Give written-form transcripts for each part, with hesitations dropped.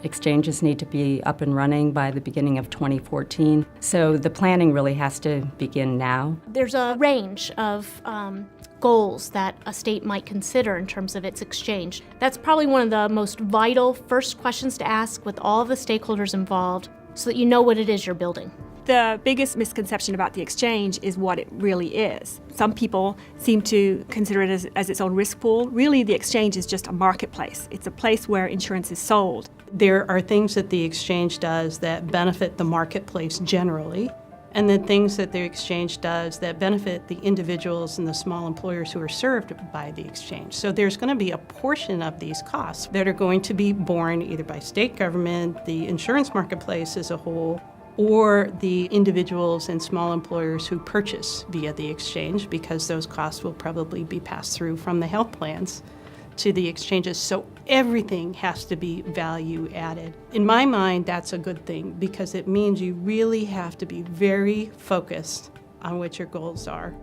Exchanges need to be up and running by the beginning of 2014. So the planning really has to begin now. There's a range of goals that a state might consider in terms of its exchange. That's probably one of the most vital first questions to ask with all of the stakeholders involved so that you know what it is you're building. The biggest misconception about the exchange is what it really is. Some people seem to consider it as its own risk pool. Really, the exchange is just a marketplace. It's a place where insurance is sold. There are things that the exchange does that benefit the marketplace generally, and then things that the exchange does that benefit the individuals and the small employers who are served by the exchange. So there's going to be a portion of these costs that are going to be borne either by state government, the insurance marketplace as a whole, or the individuals and small employers who purchase via the exchange, because those costs will probably be passed through from the health plans to the exchanges. So everything has to be value added. In my mind, that's a good thing because it means you really have to be very focused on what your goals are.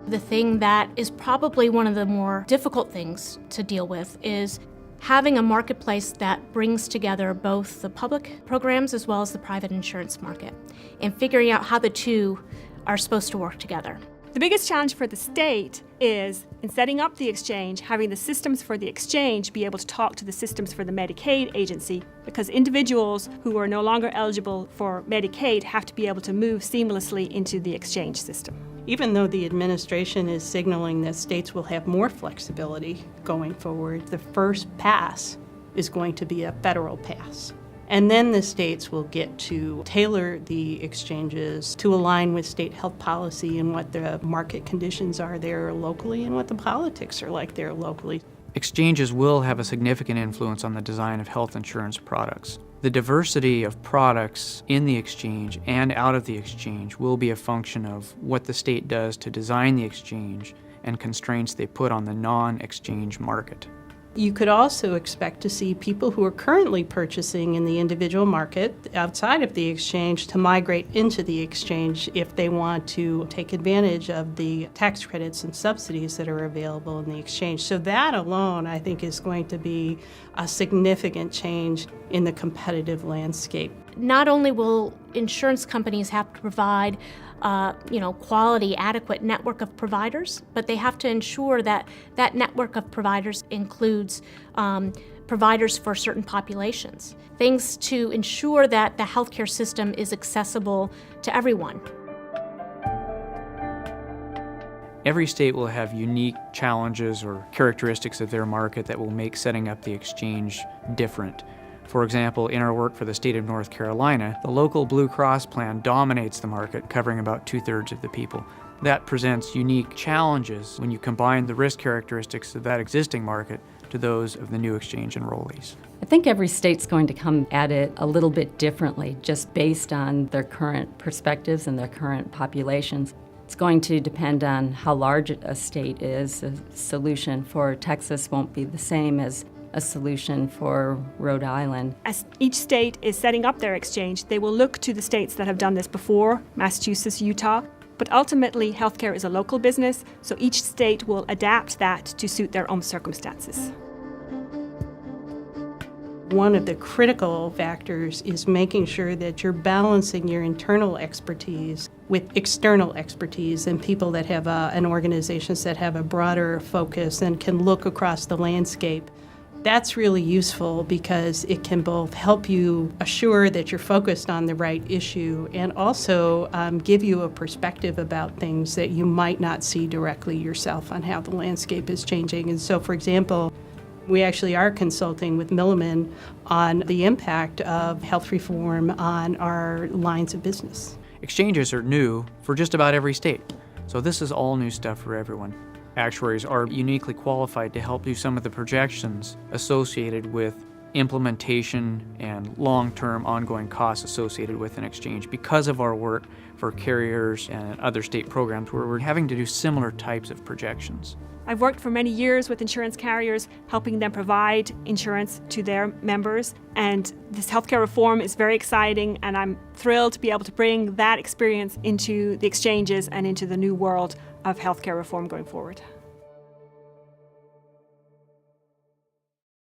The thing that is probably one of the more difficult things to deal with is having a marketplace that brings together both the public programs as well as the private insurance market and figuring out how the two are supposed to work together. The biggest challenge for the state is, in setting up the exchange, having the systems for the exchange be able to talk to the systems for the Medicaid agency, because individuals who are no longer eligible for Medicaid have to be able to move seamlessly into the exchange system. Even though the administration is signaling that states will have more flexibility going forward, the first pass is going to be a federal pass. And then the states will get to tailor the exchanges to align with state health policy and what the market conditions are there locally and what the politics are like there locally. Exchanges will have a significant influence on the design of health insurance products. The diversity of products in the exchange and out of the exchange will be a function of what the state does to design the exchange and constraints they put on the non-exchange market. You could also expect to see people who are currently purchasing in the individual market outside of the exchange to migrate into the exchange if they want to take advantage of the tax credits and subsidies that are available in the exchange. So that alone, I think, is going to be a significant change in the competitive landscape. Not only will insurance companies have to provide quality, adequate network of providers, but they have to ensure that that network of providers includes providers for certain populations. Things to ensure that the healthcare system is accessible to everyone. Every state will have unique challenges or characteristics of their market that will make setting up the exchange different. For example, in our work for the state of North Carolina, the local Blue Cross plan dominates the market, covering about 2/3 of the people. That presents unique challenges when you combine the risk characteristics of that existing market to those of the new exchange enrollees. I think every state's going to come at it a little bit differently, just based on their current perspectives and their current populations. It's going to depend on how large a state is. A solution for Texas won't be the same as a solution for Rhode Island. As each state is setting up their exchange, they will look to the states that have done this before, Massachusetts, Utah. But ultimately, healthcare is a local business, so each state will adapt that to suit their own circumstances. One of the critical factors is making sure that you're balancing your internal expertise with external expertise and people that have and organizations that have a broader focus and can look across the landscape. That's really useful because it can both help you assure that you're focused on the right issue and also give you a perspective about things that you might not see directly yourself on how the landscape is changing. And so, for example, we actually are consulting with Milliman on the impact of health reform on our lines of business. Exchanges are new for just about every state, so this is all new stuff for everyone. Actuaries are uniquely qualified to help do some of the projections associated with implementation and long-term ongoing costs associated with an exchange because of our work for carriers and other state programs where we're having to do similar types of projections. I've worked for many years with insurance carriers, helping them provide insurance to their members, and this healthcare reform is very exciting, and I'm thrilled to be able to bring that experience into the exchanges and into the new world of healthcare reform going forward.